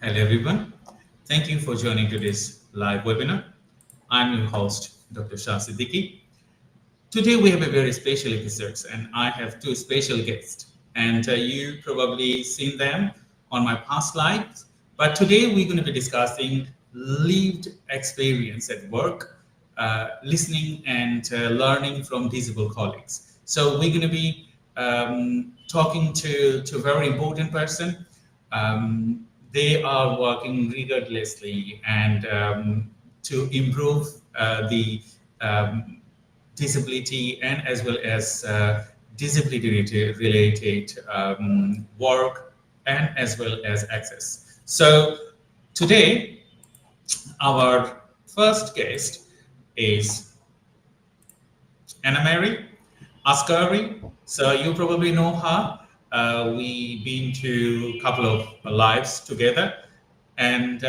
Hello everyone. Thank you for joining today's live webinar. I'm your host, Dr. 𝗘𝘃𝗲𝐻 𝗂. Today we have a very special episode and I have two special guests. And you probably seen them on my past lives. But today we're going to be discussing lived experience at work, listening and learning from disabled colleagues. So we're going to be talking to a very important person. They are working rigorously and to improve the disability and as well as disability-related work and as well as access. So today, our first guest is Anna-Mary Ascari. So you probably know her. We've been to a couple of lives together, and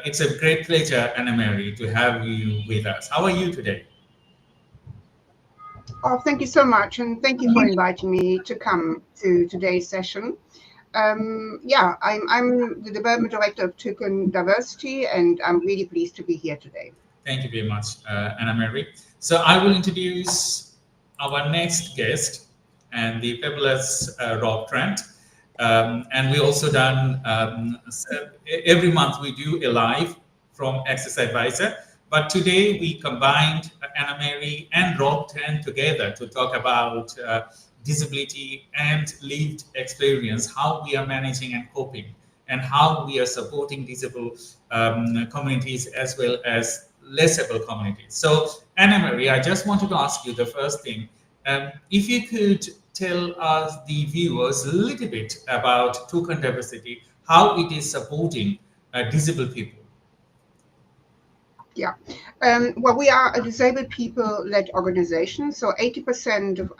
it's a great pleasure, Anna-Mary, to have you with us. How are you today? Oh, thank you so much, and thank you for inviting me to come to today's session. Yeah, I'm the Development Director of Toucan Diversity, and I'm really pleased to be here today. Thank you very much, Anna-Mary. So I will introduce our next guest, and the fabulous Rob Trent. And we also done, every month we do a live from Access Advisor. But today we combined Anna-Mary and Rob Trent together to talk about disability and lived experience, how we are managing and coping, and how we are supporting disabled communities as well as less able communities. So Anna-Mary, I just wanted to ask you the first thing. If you could tell us, the viewers, a little bit about Toucan Diversity, how it is supporting disabled people. Yeah, well, we are a disabled people-led organization. So 80% of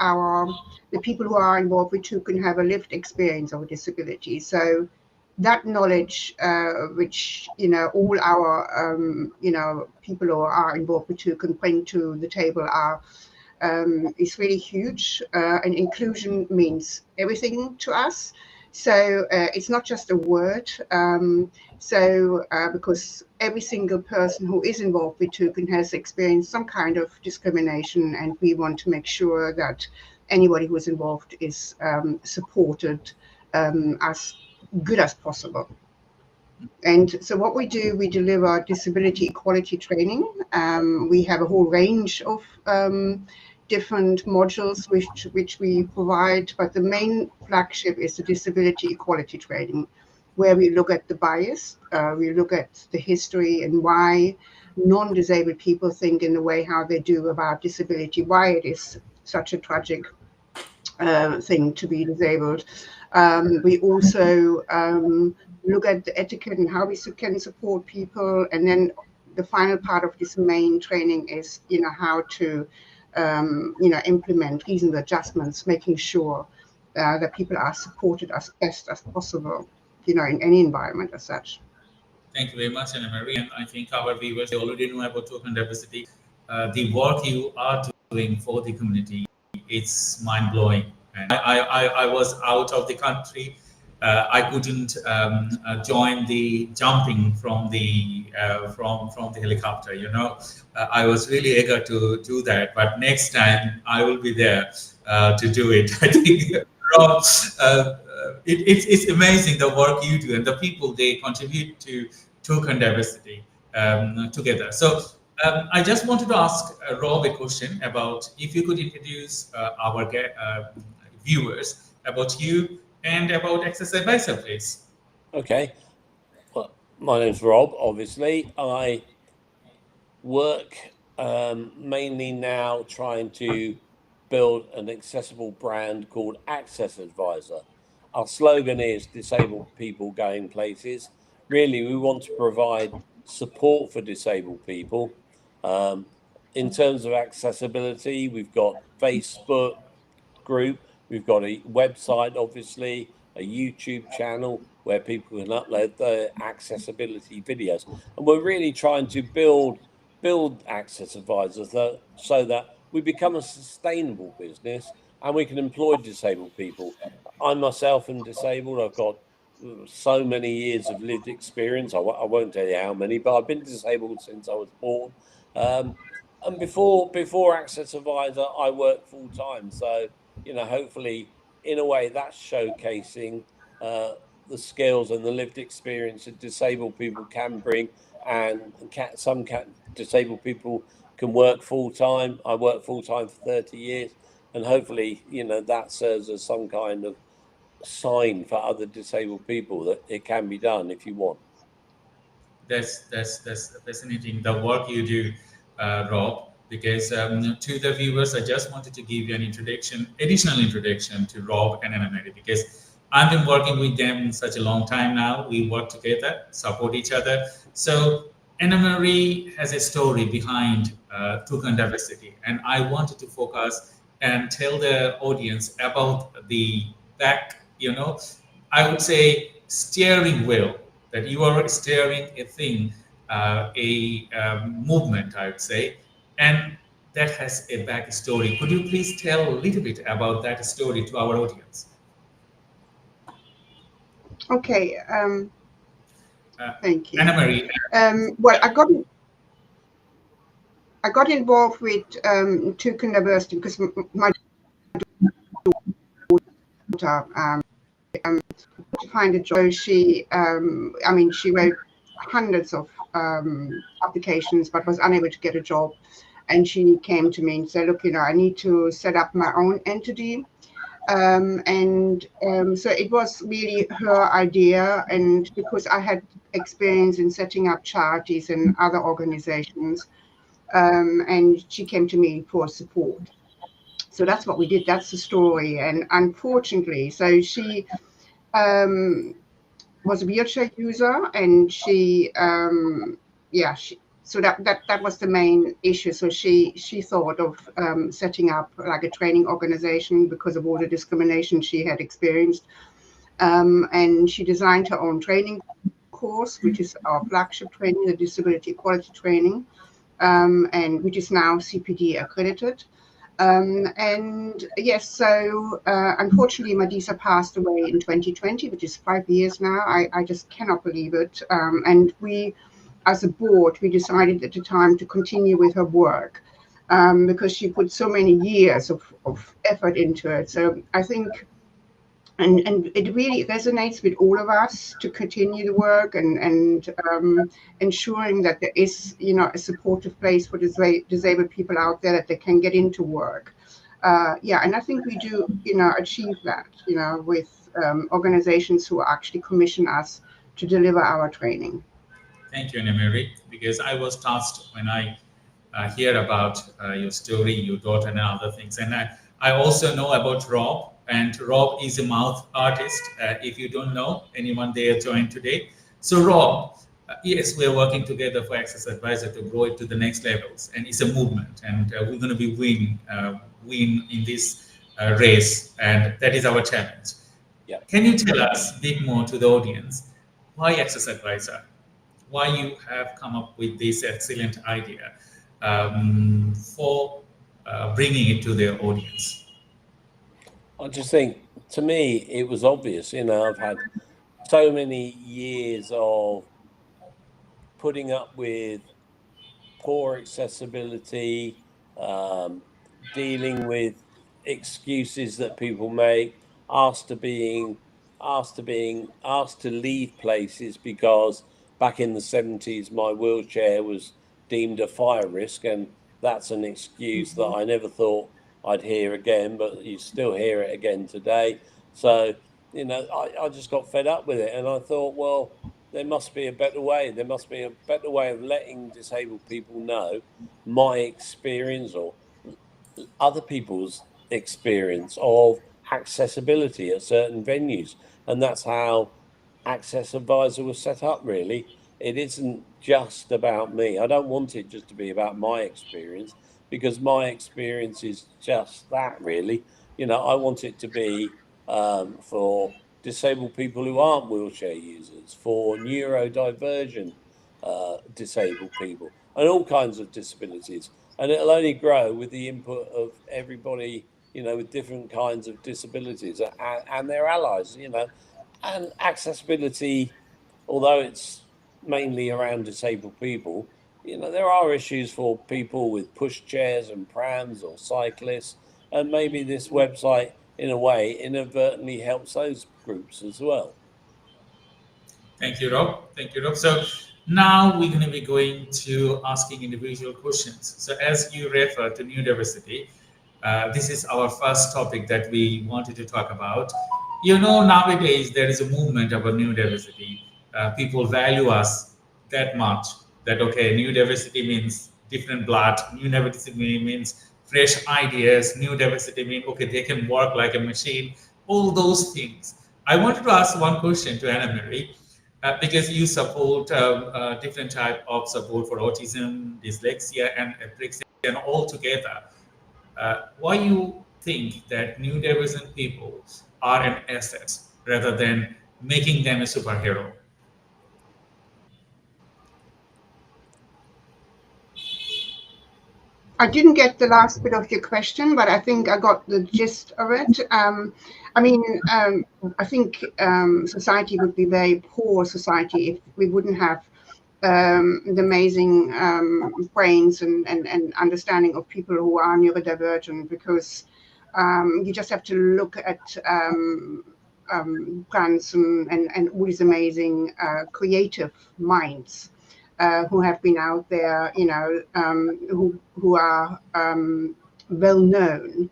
the people who are involved with Toucan have a lived experience of a disability. So that knowledge, which all our people who are involved with Toucan bring to the table is really huge, and inclusion means everything to us. So it's not just a word. Because every single person who is involved with Toucan has experienced some kind of discrimination, and we want to make sure that anybody who is involved is supported as good as possible. And so what we do, we deliver disability equality training. We have a whole range of different modules which we provide, but the main flagship is the disability equality training, where we look at the bias, we look at the history and why non-disabled people think in the way how they do about disability, why it is such a tragic thing to be disabled. We also look at the etiquette and how we can support people. And then the final part of this main training is, how to implement reasonable adjustments, making sure that people are supported as best as possible, in any environment as such. Thank you very much, Anna-Mary. And I think our viewers already know about Toucan Diversity. The work you are doing for the community, it's mind-blowing. And I was out of the country. I couldn't join the jumping from the helicopter. I was really eager to do that, but next time I will be there to do it. I think Rob, it's amazing the work you do and the people they contribute to Toucan Diversity together. So I just wanted to ask Rob a question about if you could introduce our viewers about you and about Access Advisor, please. Okay. Well, my name's Rob, obviously. I work mainly now trying to build an accessible brand called Access Advisor. Our slogan is disabled people going places. Really, we want to provide support for disabled people. In terms of accessibility, we've got Facebook group, we've got a website, obviously, a YouTube channel where people can upload their accessibility videos. And we're really trying to build Access Advisors so that we become a sustainable business and we can employ disabled people. I myself am disabled. I've got so many years of lived experience. I won't tell you how many, but I've been disabled since I was born. And before Access Advisor, I worked full time. So, hopefully, in a way, that's showcasing the skills and the lived experience that disabled people can bring. And some disabled people can work full time. I worked full time for 30 years. And hopefully, that serves as some kind of sign for other disabled people that it can be done if you want. That's fascinating, the work you do, Rob, because to the viewers, I just wanted to give you an additional introduction to Rob and Anna Mary, because I've been working with them such a long time now. We work together, support each other. So Anna Mary has a story behind Toucan Diversity, and I wanted to focus and tell the audience about the back, I would say steering wheel, that you are steering a thing, a movement, I would say, and that has a back story. Could you please tell a little bit about that story to our audience? Okay. Thank you. Anna Mary. Well, I got involved with Toucan Diversity because my daughter to find a job. So she wrote hundreds of applications, but was unable to get a job. And she came to me and said, look, I need to set up my own entity. So it was really her idea. And because I had experience in setting up charities and other organizations, and she came to me for support. So that's what we did. That's the story. And unfortunately, so she was a wheelchair user, and so that was the main issue. So she thought of setting up like a training organization because of all the discrimination she had experienced. And she designed her own training course, which is our flagship training, the Disability Equality Training, and which is now CPD accredited. And yes, so unfortunately, Madisa passed away in 2020, which is 5 years now. I just cannot believe it. And we, as a board, we decided at the time to continue with her work because she put so many years of effort into it. So I think, and it really resonates with all of us to continue the work and ensuring that there is, a supportive place for disabled people out there, that they can get into work. And I think we do, achieve that, with organizations who actually commission us to deliver our training. Thank you, Anna Mary, because I was tasked when I hear about your story, your daughter and other things. And I also know about Rob, and Rob is a mouth artist. If you don't know, anyone there joined today. So Rob, yes, we're working together for Access Advisor to grow it to the next levels. And it's a movement, and we're going to be win in this race. And that is our challenge. Yeah. Can you tell us a bit more to the audience, why Access Advisor? Why you have come up with this excellent idea for bringing it to their audience? I just think, to me, it was obvious. I've had so many years of putting up with poor accessibility, dealing with excuses that people make, asked to leave places because back in the 70s my wheelchair was deemed a fire risk, and that's an excuse that I never thought I'd hear again, but you still hear it again today. So, I just got fed up with it, and I thought, well, there must be a better way. There must be a better way of letting disabled people know my experience or other people's experience of accessibility at certain venues. And that's how Access Advisor was set up, really. It isn't just about me. I don't want it just to be about my experience, because my experience is just that, really. I want it to be for disabled people who aren't wheelchair users, for neurodivergent disabled people, and all kinds of disabilities. And it'll only grow with the input of everybody, with different kinds of disabilities and their allies, And accessibility, although it's mainly around disabled people, there are issues for people with pushchairs and prams or cyclists, and maybe this website, in a way, inadvertently helps those groups as well. Thank you, Rob. Thank you, Rob. So now we're going to be going to asking individual questions. So as you refer to neurodiversity, this is our first topic that we wanted to talk about. Nowadays there is a movement about neurodiversity. People value us that much that, okay, neurodiversity means different blood, neurodiversity means fresh ideas, neurodiversity means, okay, they can work like a machine, all those things. I wanted to ask one question to Anna Marie. Because you support different type of support for autism, dyslexia, and apraxia, and all together. Why you think that neurodivergent people are an asset rather than making them a superhero? I didn't get the last bit of your question, but I think I got the gist of it. I think society would be a very poor society if we wouldn't have the amazing brains and understanding of people who are neurodivergent, because you just have to look at grants and all these amazing creative minds who have been out there, who are well known.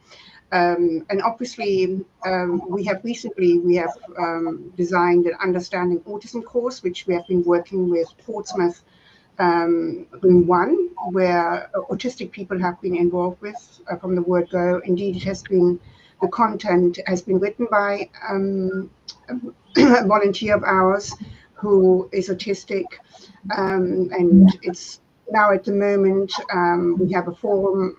And obviously, we have designed an Understanding Autism course, which we have been working with Portsmouth in one, where autistic people have been involved with from the word go. Indeed, the content has been written by a volunteer of ours who is autistic, and it's now at the moment we have a forum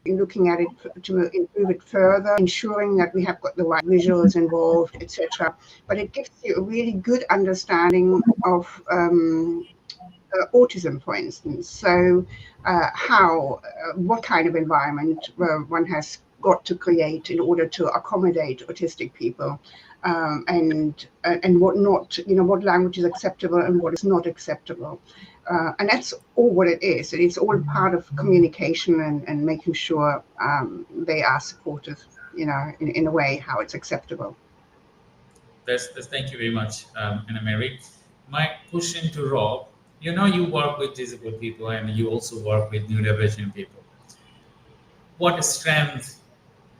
looking at it to improve it further, ensuring that we have got the right visuals involved, etc. But it gives you a really good understanding of autism, for instance. So what kind of environment one has got to create in order to accommodate autistic people, and what not, what language is acceptable and what is not acceptable. And that's all what it is. It's all part of communication and making sure they are supported, in a way how it's acceptable. Thank you very much, Anna Marie. My question to Rob, you work with disabled people and you also work with neurodivergent people. What strength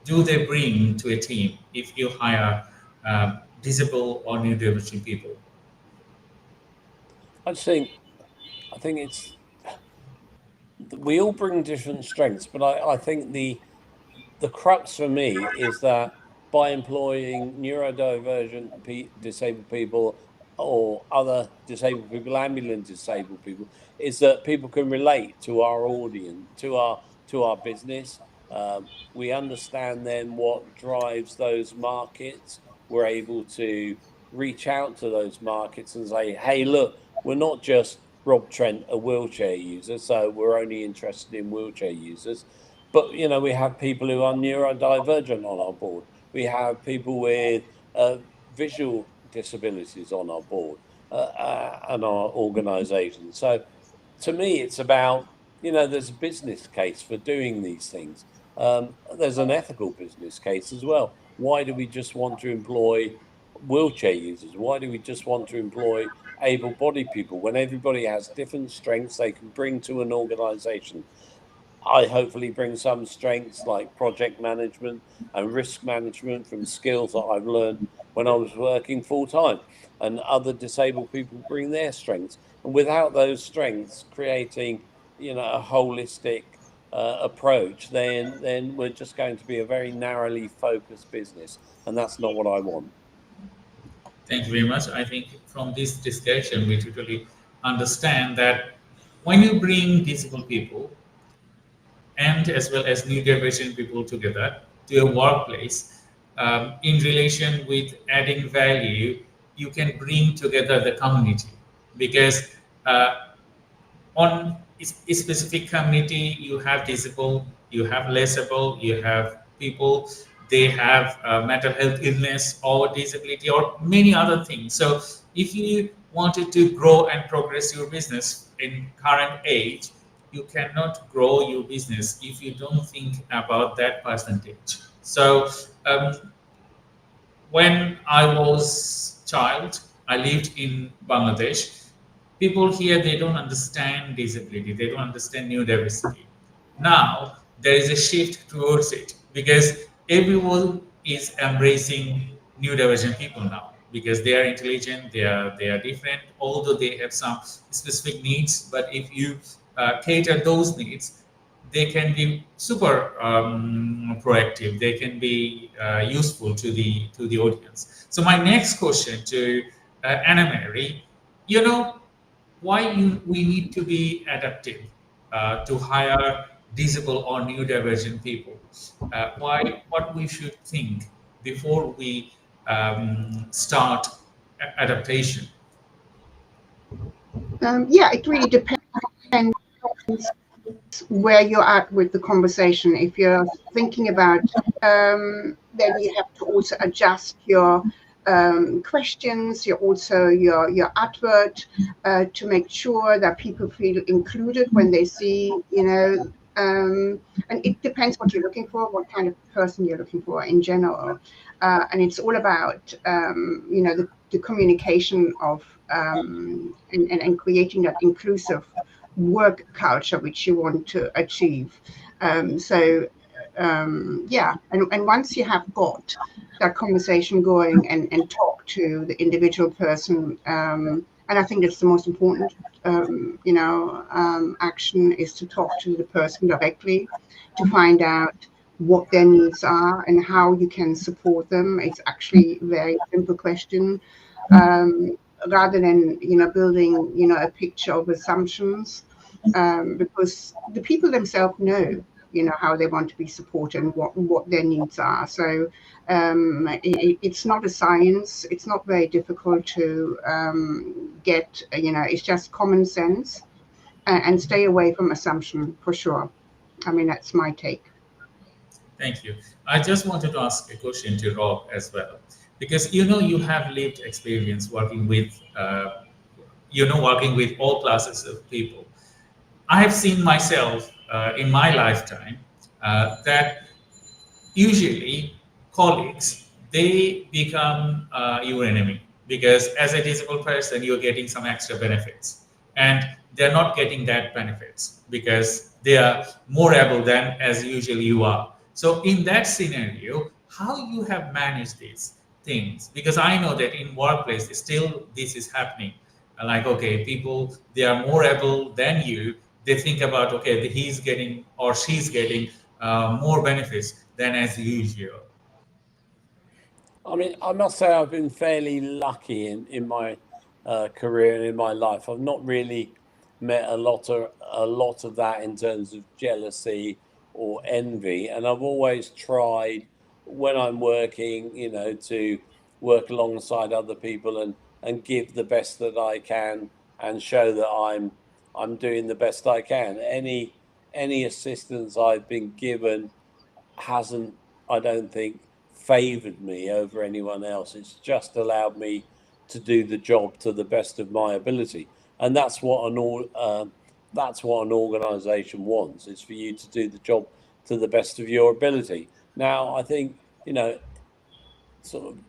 do they bring to a team if you hire disabled or neurodivergent people? I think it's, we all bring different strengths, but I think the crux for me is that by employing neurodivergent disabled people or other disabled people, ambulant disabled people, is that people can relate to our audience, to our business. We understand then what drives those markets. We're able to reach out to those markets and say, hey, look, we're not just Rob Trent, a wheelchair user, so we're only interested in wheelchair users. But, we have people who are neurodivergent on our board. We have people with visual disabilities on our board and our organisation. So to me, it's about, there's a business case for doing these things. There's an ethical business case as well. Why do we just want to employ wheelchair users? Why do we just want to employ able-bodied people when everybody has different strengths they can bring to an organisation? I hopefully bring some strengths like project management and risk management from skills that I've learned when I was working full-time, and other disabled people bring their strengths. And without those strengths, creating, a holistic approach, then we're just going to be a very narrowly focused business, and that's not what I want. Thank you very much. I think from this discussion, we totally understand that when you bring disabled people and as well as neurodivergent people together to a workplace, in relation with adding value, you can bring together the community, because on a specific community, you have disabled, you have less able, you have people they have mental health illness or disability or many other things. So if you wanted to grow and progress your business in current age, you cannot grow your business if you don't think about that percentage. So when I was child, I lived in Bangladesh. People here, they don't understand disability, they don't understand neurodiversity. Now there is a shift towards it because everyone is embracing neurodivergent people now because they are intelligent, they are different, although they have some specific needs. But if you cater those needs, they can be super proactive. They can be useful to the audience. So my next question to Anna Mary, you know, we need to be adaptive to hire disabled or neurodivergent people. What we should think before we start adaptation. Yeah, it really depends where you're at with the conversation. If you're thinking about, then you have to also adjust your questions, your advert to make sure that people feel included when they see, you know, and it depends what you're looking for, what kind of person you're looking for in general. And it's all about, you know, the communication of and creating that inclusive work culture which you want to achieve. Yeah, and once you have got that conversation going and talk to the individual person, and I think that's the most important, you know, action is to talk to the person directly to find out what their needs are and how you can support them. It's actually a very simple question. Rather than, you know, building, you know, a picture of assumptions, because the people themselves know, you know, how they want to be supported and what their needs are. So it's not a science. It's not very difficult to get, you know, it's just common sense, and stay away from assumption for sure. I mean, that's my take. Thank you. I just wanted to ask a question to Rob as well, because you know you have lived experience working with, working with all classes of people. I have seen myself in my lifetime that usually colleagues, they become your enemy because as a disabled person you're getting some extra benefits and they're not getting that benefits because they are more able than as usual you are. So in that scenario, how you have managed these things? Because I know that in workplace still this is happening. Like, okay, people, they are more able than you. They think about, okay, he's getting or she's getting more benefits than as usual. I mean, I must say I've been fairly lucky in my career and in my life. I've not really met a lot of that in terms of jealousy or envy, and I've always tried when I'm working, you know, to work alongside other people and give the best that I can and show that I'm doing the best I can. Any assistance I've been given hasn't, I don't think, favored me over anyone else. It's just allowed me to do the job to the best of my ability, and that's what an organization wants. It's for you to do the job to the best of your ability. Now, I think, you know, sort of,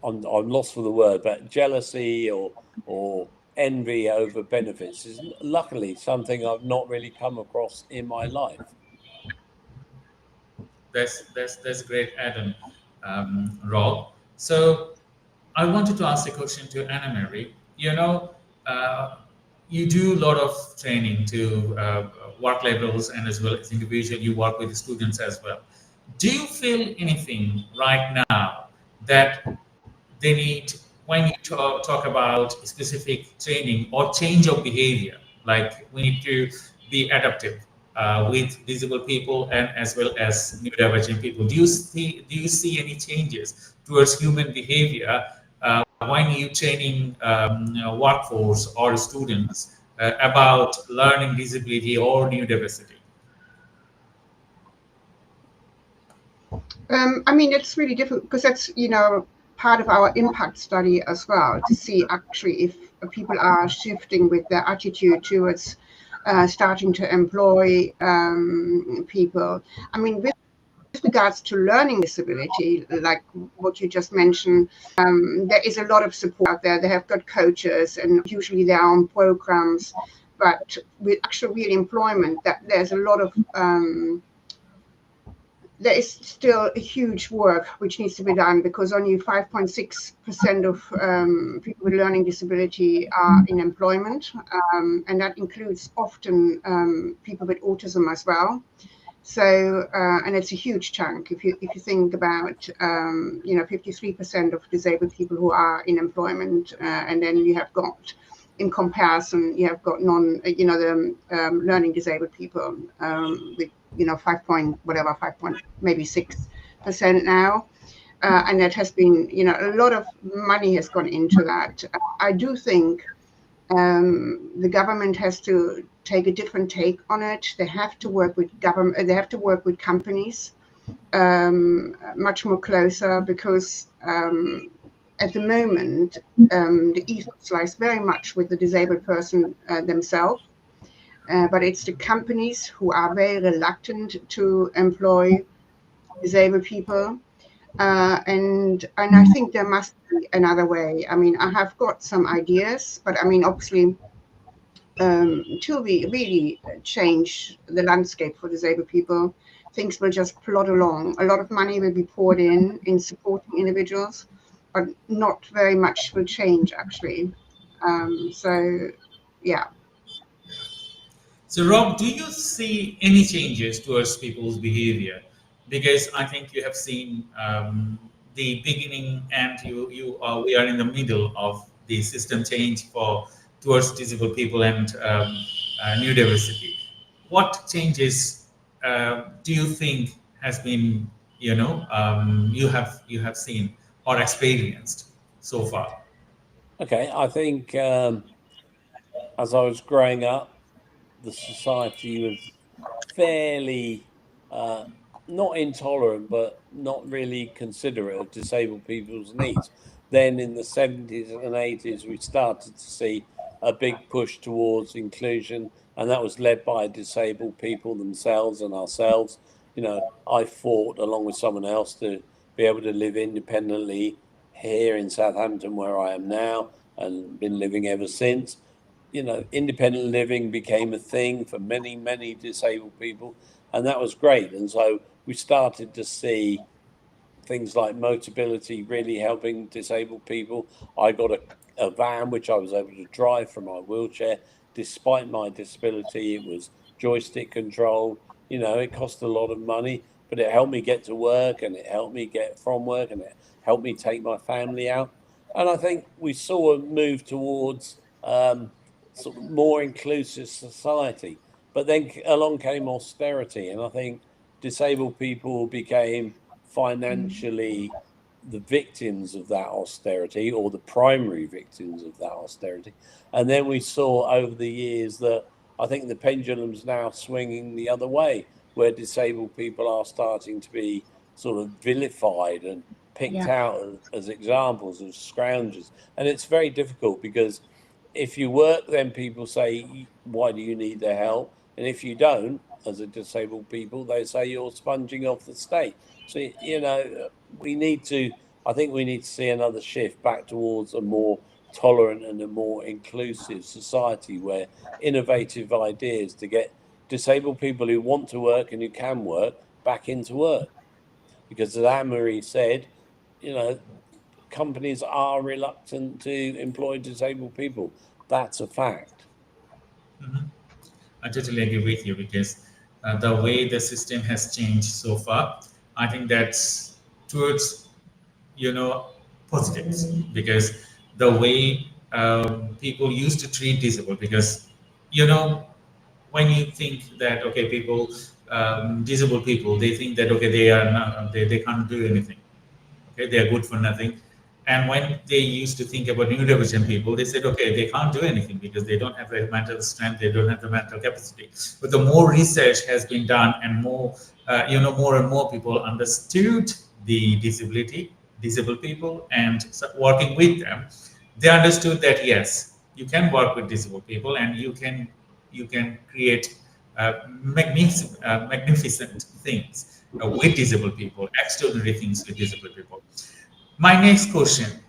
I'm lost for the word, but jealousy or envy over benefits is luckily something I've not really come across in my life. That's great, Adam, Rob. So I wanted to ask a question to Anna Mary. You know, you do a lot of training to work levels and as well as individual. You work with students as well. Do you feel anything right now that they need when you talk about specific training or change of behavior? Like we need to be adaptive with disabled people and as well as neurodivergent people. Do you see any changes towards human behavior when you training workforce or students about learning disability or neurodiversity? I mean, it's really difficult because that's, part of our impact study as well, to see actually if people are shifting with their attitude towards starting to employ people. I mean, with regards to learning disability, like what you just mentioned, there is a lot of support out there. They have got coaches, and usually they are on programs. But with actual real employment, that there's a lot of there is still a huge work which needs to be done, because only 5.6% of people with learning disability are in employment, and that includes often people with autism as well. So, and it's a huge chunk. If you think about, 53% of disabled people who are in employment, and then you have got, in comparison, you have got learning disabled people with 5.6% now, and that has been, a lot of money has gone into that. I do think the government has to take a different take on it. They have to work with government. They have to work with companies much more closer, because at the moment the ethos lies very much with the disabled person themselves. But it's the companies who are very reluctant to employ disabled people, and I think there must be another way. I mean, I have got some ideas, but I mean, obviously, till we really change the landscape for disabled people, things will just plod along. A lot of money will be poured in supporting individuals, but not very much will change actually. So, yeah. So, Rob, do you see any changes towards people's behavior? Because I think you have seen the beginning, and we are in the middle of the system change towards disabled people and new diversity. What changes do you think has been, you have seen or experienced so far? Okay, I think as I was growing up, the society was fairly not intolerant, but not really considerate of disabled people's needs. Then in the 70s and 80s, we started to see a big push towards inclusion, and that was led by disabled people themselves and ourselves. I fought along with someone else to be able to live independently here in Southampton, where I am now, and been living ever since. Independent living became a thing for many, many disabled people, and that was great. And so we started to see things like Motability really helping disabled people. I got a van which I was able to drive from my wheelchair. Despite my disability, it was joystick controlled. It cost a lot of money, but it helped me get to work, and it helped me get from work, and it helped me take my family out. And I think we saw a move towards sort of more inclusive society. But then along came austerity, and I think disabled people became financially the victims of that austerity, or the primary victims of that austerity. And then we saw over the years that I think the pendulum's now swinging the other way, where disabled people are starting to be sort of vilified and picked out as examples of scroungers. And it's very difficult, because if you work, then people say, why do you need their help? And if you don't, as a disabled people, they say you're sponging off the state. So, I think we need to see another shift back towards a more tolerant and a more inclusive society, where innovative ideas to get disabled people who want to work and who can work back into work. Because as Anne-Marie said, companies are reluctant to employ disabled people. That's a fact. Mm-hmm. I totally agree with you, because the way the system has changed so far, I think that's towards, positives, because the way people used to treat disabled, because, when you think that, okay, people, disabled people, they think that, okay, they are not, they can't do anything. Okay, they are good for nothing. And when they used to think about neurodivergent people, they said, okay, they can't do anything because they don't have the mental strength, they don't have the mental capacity. But the more research has been done and more, more and more people understood the disabled people and working with them, they understood that yes, you can work with disabled people and you can create magnificent things with disabled people, extraordinary things with disabled people. My next question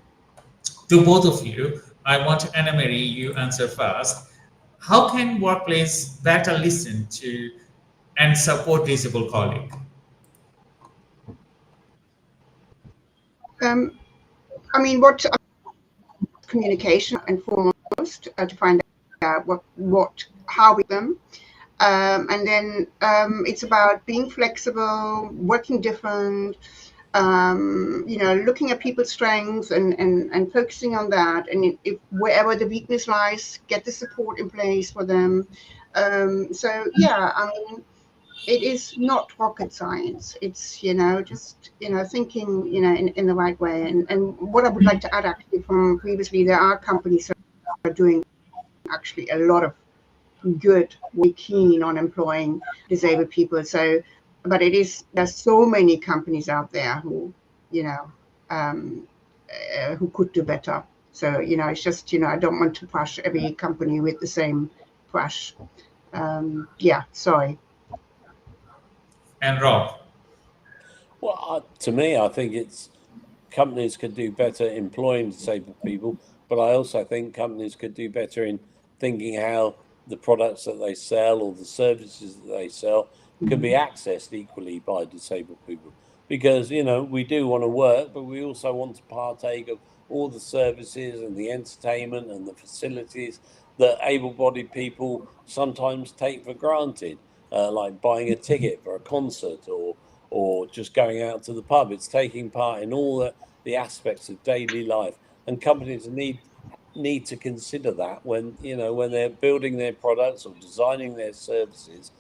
to both of you, I want Anna Marie, you answer first. How can workplace better listen to and support disabled colleagues? I mean, what communication and foremost to find out how we them. And then it's about being flexible, working different, looking at people's strengths and focusing on that. And if wherever the weakness lies, get the support in place for them. So yeah, I mean, it is not rocket science. It's, just, thinking, in the right way. And what I would like to add actually from previously, there are companies that are doing actually a lot of good, we're keen on employing disabled people. So, but there's so many companies out there who, who could do better. So, it's just, I don't want to push every company with the same brush. Yeah, sorry. And Rob? Well, to me, I think companies could do better employing disabled people, but I also think companies could do better in thinking how the products that they sell or the services that they sell can be accessed equally by disabled people. Because, we do want to work, but we also want to partake of all the services and the entertainment and the facilities that able-bodied people sometimes take for granted, like buying a ticket for a concert or just going out to the pub. It's taking part in all the aspects of daily life, and companies need to consider that when they're building their products or designing their services.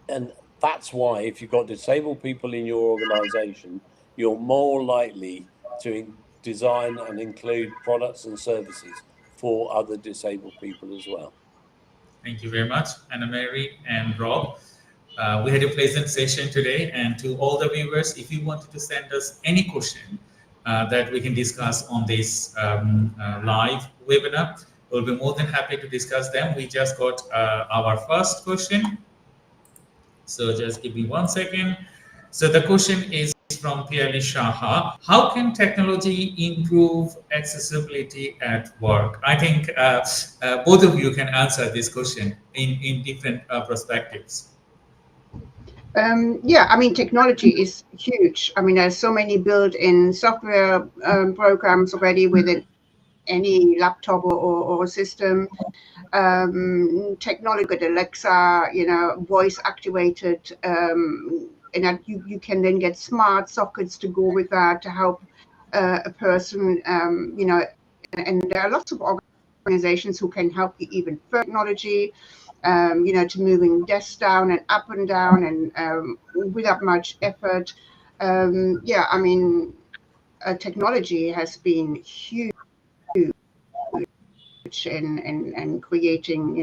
And that's why if you've got disabled people in your organization, you're more likely to design and include products and services for other disabled people as well. Thank you very much, Anna Marie and Rob. We had a pleasant session today, and to all the viewers, if you wanted to send us any question that we can discuss on this live webinar, we'll be more than happy to discuss them. We just got our first question. So just give me 1 second. So the question is from 𝗘𝘃𝗲 𝐵𝐻. How can technology improve accessibility at work? I think both of you can answer this question in different perspectives. Yeah, I mean, technology is huge. I mean, there's so many built-in software programs already within any laptop or system. Technology with Alexa, voice activated, and that you can then get smart sockets to go with that to help a person, and there are lots of organizations who can help you even further technology, to moving desks down and up and down and without much effort. Yeah, I mean, technology has been huge in creating,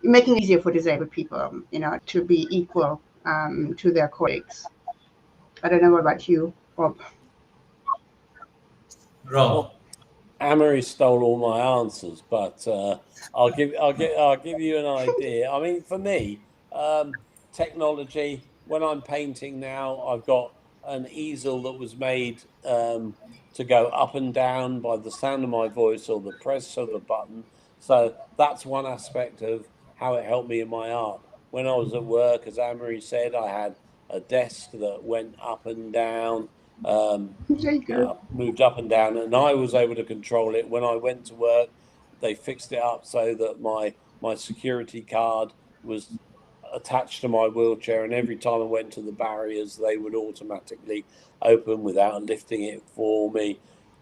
making it easier for disabled people, to be equal to their colleagues. I don't know about you, Rob. Rob. Anne-Marie stole all my answers, but I'll give you an idea. I mean, for me, technology. When I'm painting now, I've got an easel that was made to go up and down by the sound of my voice or the press of the button. So that's one aspect of how it helped me in my art. When I was at work, as Anne-Marie said, I had a desk that went up and down. Moved up and down, and I was able to control it. When I went to work, they fixed it up so that my security card was attached to my wheelchair, and every time I went to the barriers, they would automatically open without lifting it for me.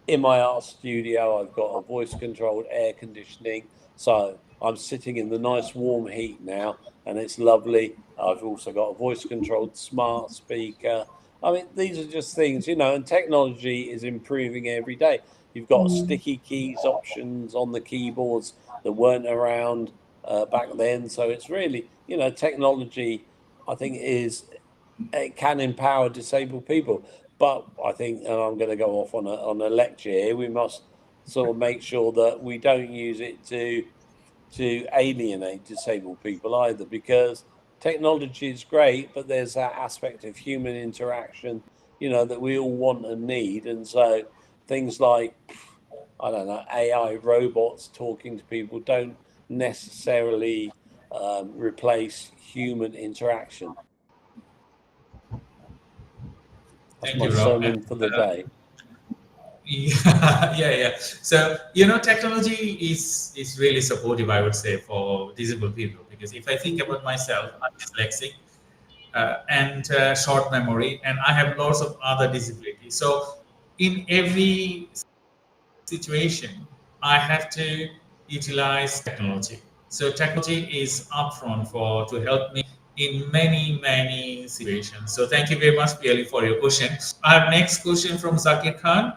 In my art studio, I've got a voice controlled air conditioning, so I'm sitting in the nice warm heat now, and it's lovely. I've also got a voice controlled smart speaker. I mean, these are just things, you know, and technology is improving every day. You've got sticky keys options on the keyboards that weren't around back then. So it's really, you know, technology, I think, it can empower disabled people. But I think, and I'm going to go off on a lecture here, we must sort of make sure that we don't use it to alienate disabled people either, because technology is great, but there's that aspect of human interaction, you know, that we all want and need. And so things like, I don't know, AI robots talking to people don't necessarily replace human interaction. That's Thank my you, Rob. sermon for the day. Yeah. So, you know, technology is really supportive, I would say, for disabled people, because if I think about myself, I'm dyslexic and short memory, and I have lots of other disabilities. So in every situation, I have to utilize technology. So technology is upfront to help me in many situations. So thank you very much, Piali, for your question. I have next question from Zakir Khan.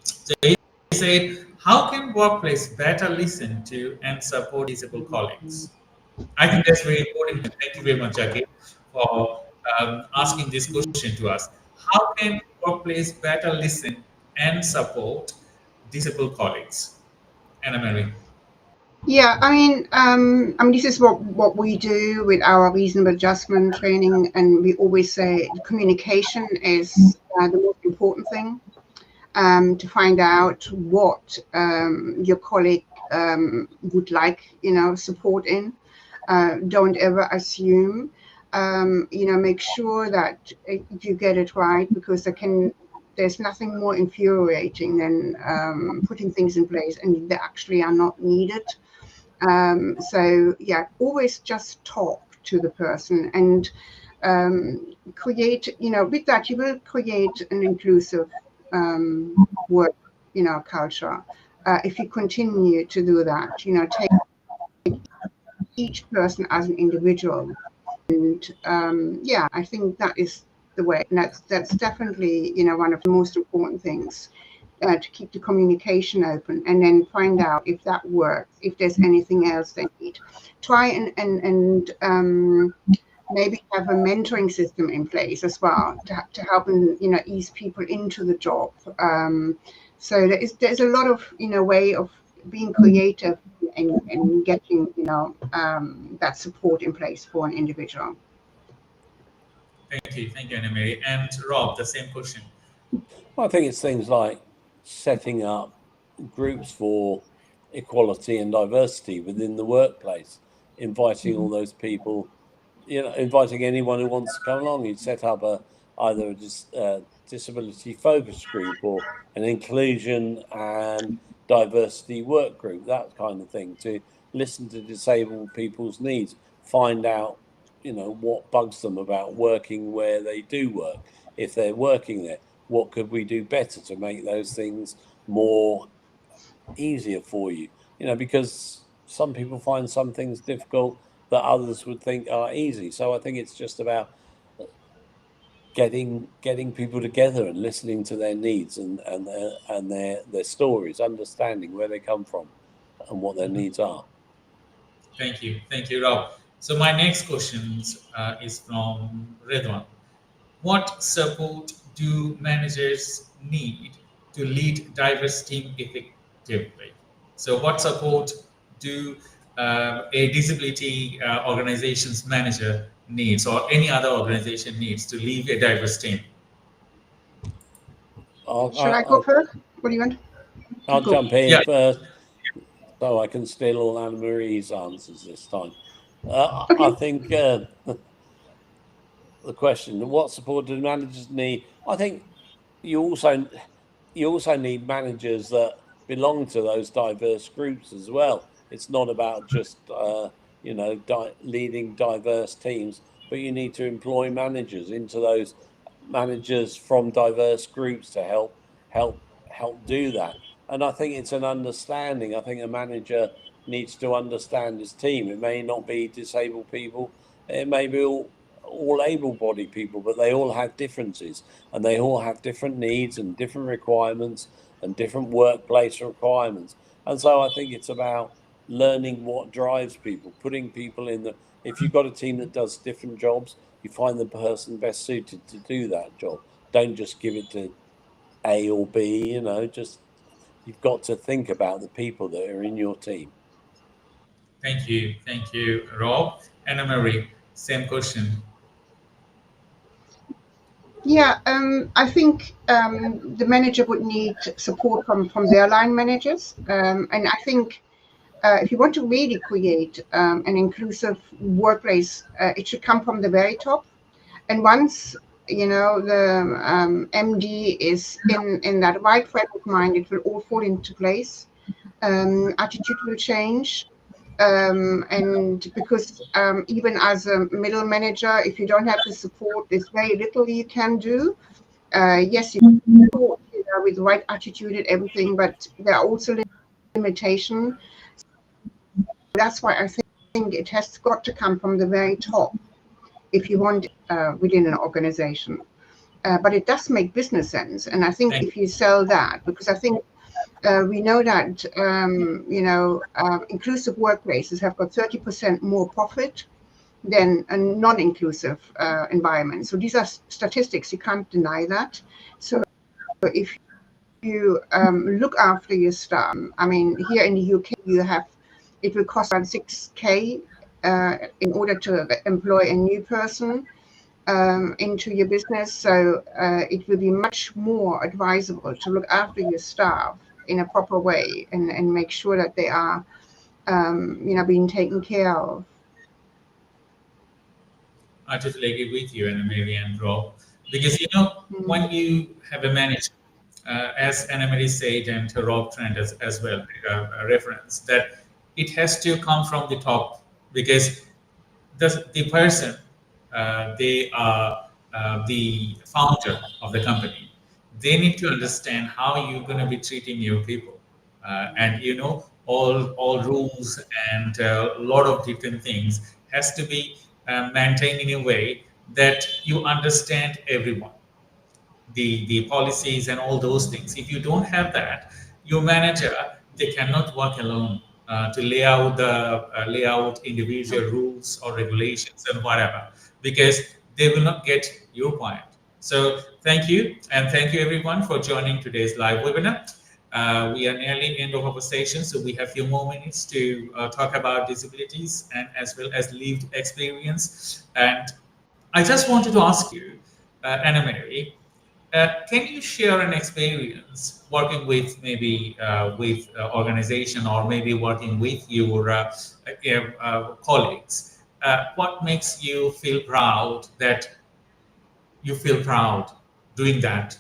So he said, how can workplace better listen to and support disabled colleagues? I think that's very important. Thank you very much, Zakir, for asking this question to us. How can workplace better listen and support disabled colleagues? Anna Mary. Yeah, I mean, this is what we do with our reasonable adjustment training, and we always say communication is the most important thing. To find out what your colleague would like, you know, support in. Don't ever assume. You know, make sure that you get it right, because there's nothing more infuriating than putting things in place and they actually are not needed. So yeah, always just talk to the person and create, you know, with that you will create an inclusive work, you know, culture. If you continue to do that, you know, take each person as an individual, and yeah, I think that is the way. And that's definitely, you know, one of the most important things. To keep the communication open, and then find out if that works, if there's anything else they need. Try and maybe have a mentoring system in place as well to help and, you know, ease people into the job. So there's a lot of, you know, way of being creative and getting, you know, that support in place for an individual. Thank you, Anna Mary. And Rob, the same question. Well, I think it's things like setting up groups for equality and diversity within the workplace, inviting all those people, you know, inviting anyone who wants to come along. You'd set up either a disability focus group or an inclusion and diversity work group, that kind of thing, to listen to disabled people's needs, find out, you know, what bugs them about working where they do work. If they're working there, what could we do better to make those things more easier for you? You know, because some people find some things difficult that others would think are easy. So I think it's just about getting people together and listening to their needs and their stories, understanding where they come from and what their needs are. Thank you, Rob. So my next question is from Redwan. What support do managers need to lead diverse team effectively? So what support do a disability organization's manager needs, or any other organization needs, to lead a diverse team? Should I go first? What do you want? I'll jump in first, so I can steal all Anna Marie's answers this time. Okay. I think the question, what support do managers need? I think you also need managers that belong to those diverse groups as well. It's not about just you know, leading diverse teams, but you need to employ managers into those managers from diverse groups to help do that. And I think it's an understanding. I think a manager needs to understand his team. It may not be disabled people. It may be all all able-bodied people, but they all have differences, and they all have different needs and different requirements and different workplace requirements. And so I think it's about learning what drives people, putting people in the, if you've got a team that does different jobs, you find the person best suited to do that job. Don't just give it to A or B, you know, just, you've got to think about the people that are in your team. Thank you, Rob. Anna Marie, same question. Yeah, I think the manager would need support from their line managers, and I think if you want to really create an inclusive workplace, it should come from the very top. And once you know the MD is in that right frame of mind, it will all fall into place. Attitude will change. And because even as a middle manager, if you don't have the support, there's very little you can do. Yes, you can support, you know, with the right attitude and everything, but there are also limitations. That's why I think it has got to come from the very top if you want within an organization. But it does make business sense, and I think if you sell that, because I think we know that you know, inclusive workplaces have got 30% more profit than a non-inclusive environment. So these are statistics, you can't deny that. So if you look after your staff, I mean, here in the UK, you have, it will cost around 6K in order to employ a new person into your business. So it will be much more advisable to look after your staff in a proper way and make sure that they are, you know, being taken care of. I totally agree with you, Anna Marie and Rob, because you know, when you have a manager, as Anna Marie said and Rob Trent as well, reference that it has to come from the top, because the person, they are the founder of the company. They need to understand how you're going to be treating your people, and you know, all rules and a lot of different things has to be maintained in a way that you understand everyone, the policies and all those things. If you don't have that, your manager, they cannot work alone to lay out individual rules or regulations and whatever, because they will not get your point. So thank you, and thank you everyone for joining today's live webinar. We are nearly end of our session, so we have a few more minutes to talk about disabilities and as well as lived experience. And I just wanted to ask you, Anna Marie, can you share an experience working with maybe with organization, or maybe working with your colleagues? What makes you feel proud that you feel proud doing that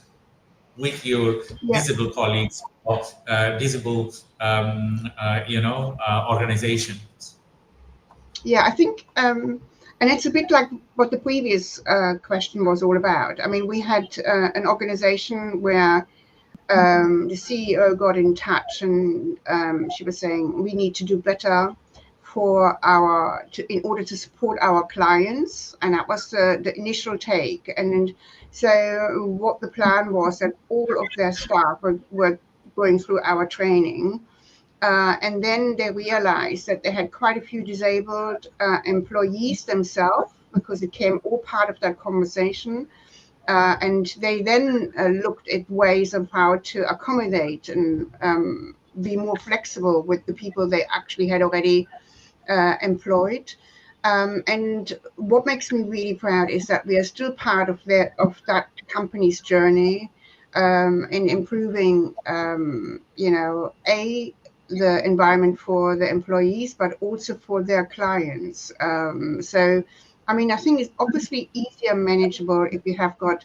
with your disabled colleagues or disabled, you know, organizations? Yeah, I think, and it's a bit like what the previous question was all about. I mean, we had an organization where the CEO got in touch, and she was saying we need to do better for in order to support our clients, and that was the initial take. And so what the plan was that all of their staff were going through our training. And then they realized that they had quite a few disabled employees themselves, because it came all part of that conversation. And they then looked at ways of how to accommodate and be more flexible with the people they actually had already employed. And what makes me really proud is that we are still part of that company's journey in improving, you know, the environment for the employees, but also for their clients. So, I mean, I think it's obviously easier manageable if you have got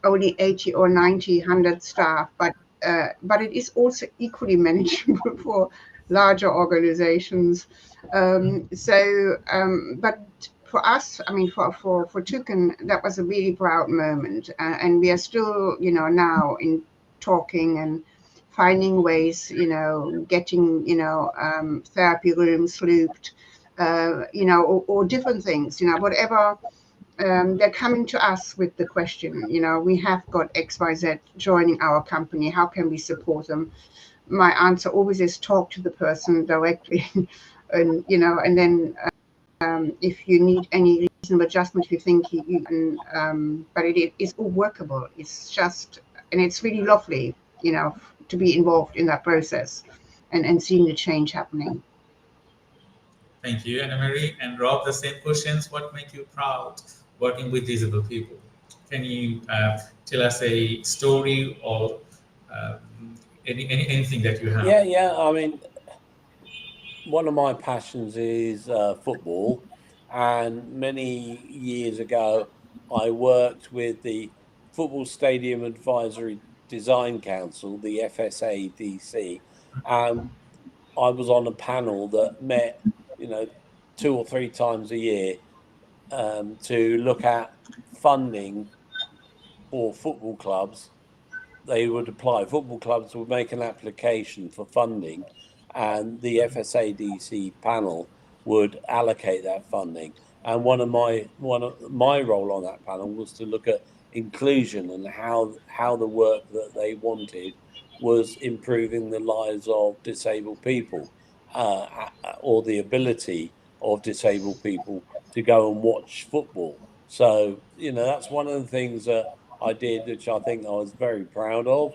only 80 or 90, 100 staff, but it is also equally manageable for larger organizations. But for us, I mean, for Toucan, that was a really proud moment, and we are still, you know, now in talking and finding ways, you know, getting, you know, therapy rooms looped, you know, or different things, you know, whatever they're coming to us with the question, we have got XYZ joining our company. How can we support them? My answer always is talk to the person directly, and and then if you need any reasonable adjustment, if you think you can, but it is all workable. It's just, and it's really lovely, to be involved in that process and seeing the change happening. Thank you, Anna-Marie. And Rob, the same questions. What makes you proud working with disabled people? Can you tell us a story or anything that you have? Yeah. I mean, one of my passions is football, and many years ago, I worked with the Football Stadium Advisory Design Council, the FSADC, and I was on a panel that met, 2 or 3 times a year to look at funding for football clubs. They would apply. Football clubs would make an application for funding, and the FSADC panel would allocate that funding. And one of my role on that panel was to look at inclusion and how the work that they wanted was improving the lives of disabled people, or the ability of disabled people to go and watch football. So, that's one of the things that I did, which I think I was very proud of.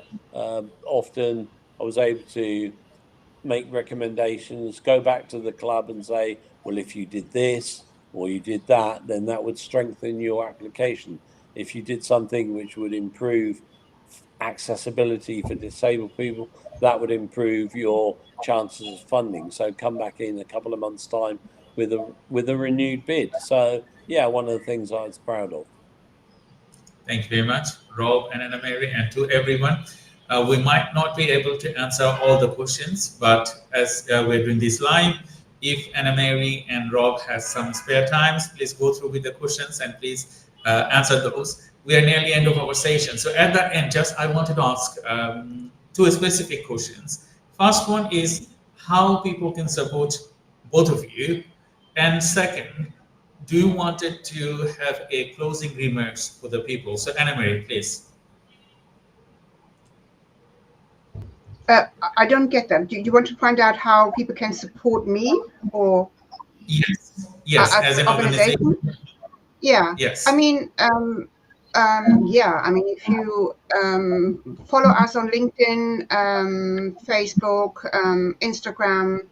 Often I was able to make recommendations, go back to the club and say, well, if you did this or you did that, then that would strengthen your application. If you did something which would improve accessibility for disabled people, that would improve your chances of funding. So come back in a couple of months' time with a renewed bid. So yeah, one of the things I was proud of. Thank you very much, Rob and Anna-Marie, and to everyone. We might not be able to answer all the questions, but as we're doing this live, if Anna-Marie and Rob has some spare times, please go through with the questions and please answer those. We are nearly end of our session. So at the end, I wanted to ask 2 specific questions. First one is how people can support both of you. And second, do you want to have a closing remarks for the people? So Anna-Marie, please. I don't get them. Do you want to find out how people can support me, or yes, as an organization? Yeah. Yes. I mean, if you follow us on LinkedIn, Facebook, Instagram,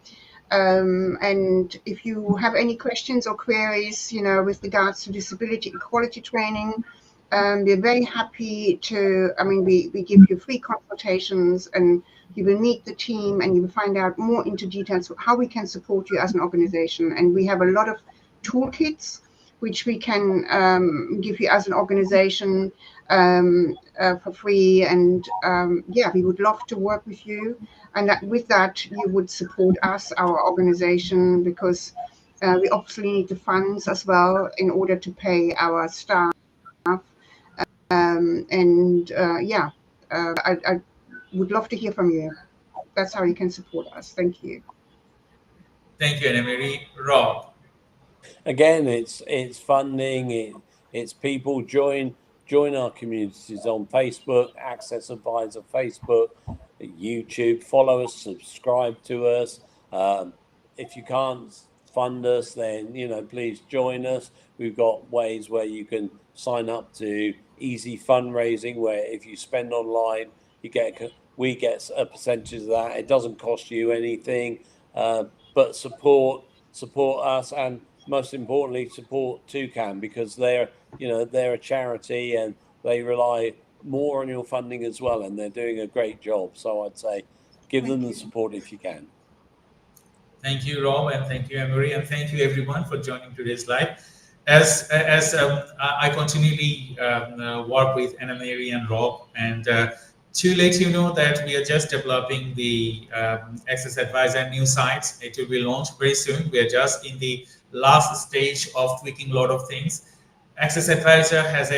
and if you have any questions or queries, with regards to disability equality training, we're very happy to, we give you free consultations, and you will meet the team and you will find out more into details of how we can support you as an organization. And we have a lot of toolkits which we can give you as an organization for free. And we would love to work with you. And with that, you would support us, our organization, because we obviously need the funds as well in order to pay our staff. I would love to hear from you. That's how you can support us. Thank you. Thank you, Anna-Marie. Rob. Again, it's funding. It's people join our communities on Facebook, Access Advisor Facebook, YouTube. Follow us, subscribe to us. If you can't fund us, then please join us. We've got ways where you can sign up to easy fundraising, where if you spend online, we get a percentage of that. It doesn't cost you anything, but support us, and most importantly, support Toucan, because they're a charity and they rely more on your funding as well, and they're doing a great job. So I'd say give them the support if you can. Thank you, Rob, and thank you, Anna-Marie, and thank you everyone for joining today's live. As I continually work with Anna-Marie and Rob, and to let you know that we are just developing the Access Advisor new site. It will be launched very soon. We are just in the last stage of tweaking a lot of things. Access Advisor has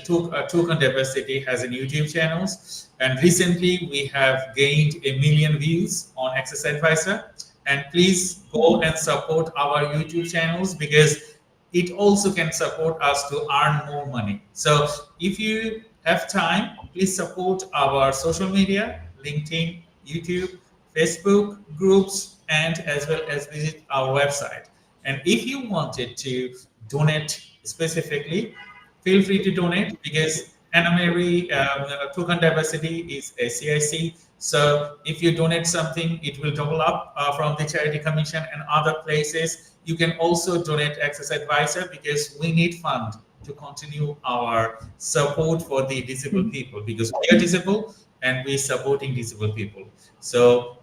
Toucan Diversity has a YouTube channels, and recently we have gained 1 million views on Access Advisor. And please go and support our YouTube channels, because it also can support us to earn more money. So if you have time, please support our social media, LinkedIn, YouTube, Facebook groups, and as well as visit our website. And if you wanted to donate specifically, feel free to donate, because Anna Mary Toucan Diversity is a CIC. So if you donate something, it will double up from the Charity Commission and other places. You can also donate Access Advisor, because we need funds to continue our support for the disabled people, because we are disabled and we're supporting disabled people. So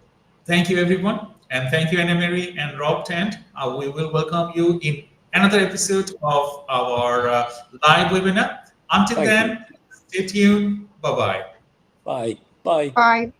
thank you, everyone. And thank you, Anna Mary and Rob Tent. We will welcome you in another episode of our live webinar. Until then, stay tuned. Bye-bye. Bye. Bye. Bye.